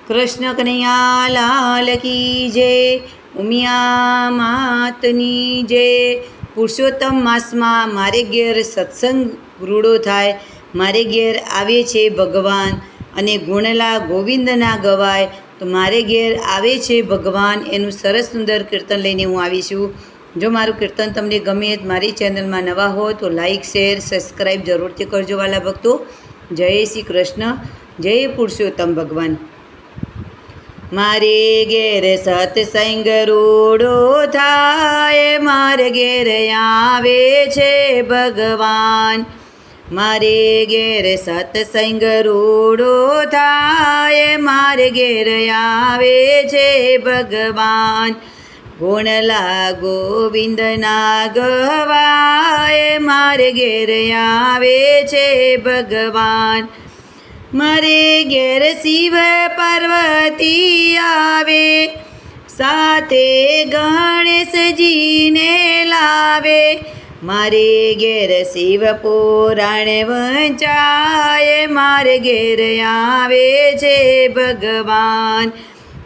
કૃષ્ણ કનૈયા લાલ કી જય, ઉમિયા માતની જય। પુરુષોત્તમ માસમાં મારે ઘેર સત્સંગ રૂડો થાય, મારે ઘેર આવે છે ભગવાન, અને ગુણલા ગોવિંદના ગવાય। તો મારે ઘેર આવે છે ભગવાન એનું સરસ સુંદર કીર્તન લઈને હું આવી છું। જો મારું કીર્તન તમને ગમે, મારી ચેનલમાં નવા હો તો લાઈક શેર સબસ્ક્રાઈબ જરૂરથી કરજો વાલા ભક્તો। જય શ્રી કૃષ્ણ, જય પુરુષોત્તમ ભગવાન। મારે ઘેર સત્સંગ રૂડો થાય, મારે ઘેર આવે છે ભગવાન। મારે ઘેર સત્સંગ રૂડો થાય, મારે ઘેર આવે છે ભગવાન। ગુણલા ગોવિંદના ગવાય, મારે ઘેર આવે છે ભગવાન। મારે ઘેર શિવ પાર્વતી આવે, સાથે ગણેશજીને લાવે। મારે ઘેર શિવ પુરાણ વંચાય, મારે ઘેર આવે છે ભગવાન।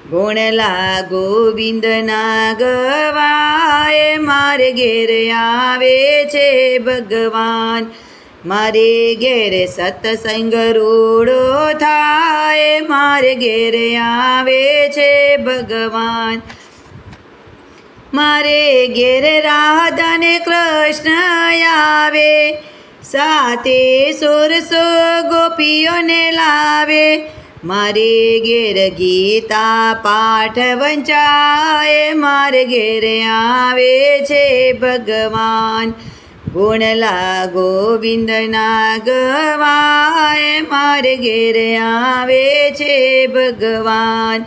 ગુણલા ગોવિંદના ગવાય, મારે ઘેર આવે છે ભગવાન। મારે ઘેર સત્સંગ રૂડો થાય, મારે ઘેર આવે છે ભગવાન। મારે ઘેર રાધા ને કૃષ્ણ આવે, સાથે સોરસો ગોપીઓને લાવે। મારે ઘેર ગીતા પાઠ વંચાય, મારે ઘેર આવે છે ભગવાન। ગુણલા ગોવિંદના ગવાય, મારે ઘેર આવે છે ભગવાન।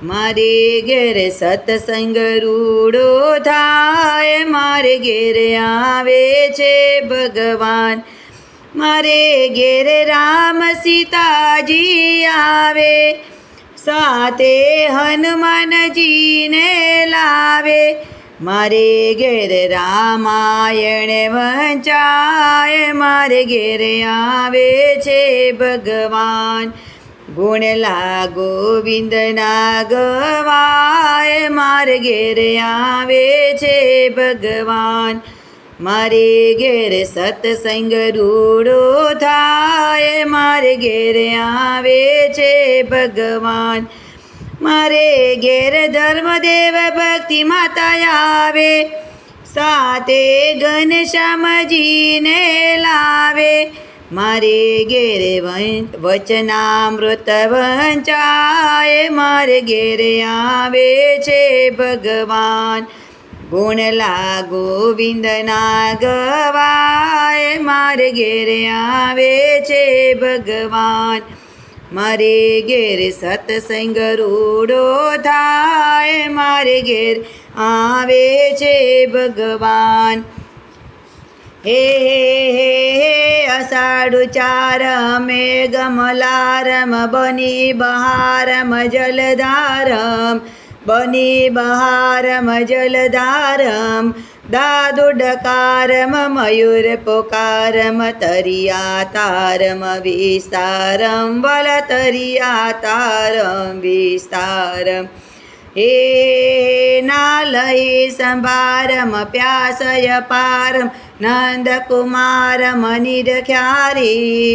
મારે ઘેર સત્સંગ રૂડો થાય, મારે ઘેર આવે છે ભગવાન। મારે ઘેર રામ સીતાજી આવે, સાથે હનુમાનજીને લાવે। મારે ઘેર રામાયણ વંચાય, મારે ઘેર આવે છે ભગવાન। ગુણલા ગોવિંદના ગવાય, મારે ઘેર આવે છે ભગવાન। મારે ઘેર સત્સંગ રૂડો થાય, મારે ઘેર આવે છે ભગવાન। મારે ઘેર ધર્મદેવ ભક્તિ માતા આવે, સાથે ઘનશ્યામજીને લાવે। મારે ઘેર વચનામૃત વંચાય, મારે ઘેર આવે છે ભગવાન। ગુણલા ગોવિંદના ગવાય, મારે ઘેર આવે છે ભગવાન। મારે ઘેર સત્સંગ રૂડો થાય, મારે ઘેર આવે છે ભગવાન। હે હે હે હે અષાઢ ચારમે ગમલારમ, બની બહારમ જલધારમ, બની બહારમ જલધારમ। દાદુ ડકારમ મયુર પોકારમ, તરિયા તારમ વિસ્તારમ, વલ તરિયા તારમ વિસ્તારમ। હે નાલય સંભારમ પ્યાસય પારમ, નંદકુમારમ નિરખ્યારી,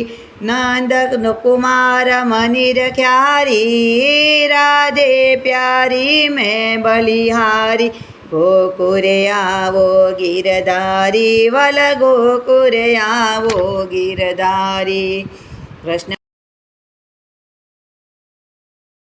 નંદકુમારમ નિરખ્યારી। રાધે પ્યારી મેં બલિહારી, ગોકુરે આવો ગિરધારી, વલ ગોકુરે આવો ગિરધારી। કૃષ્ણ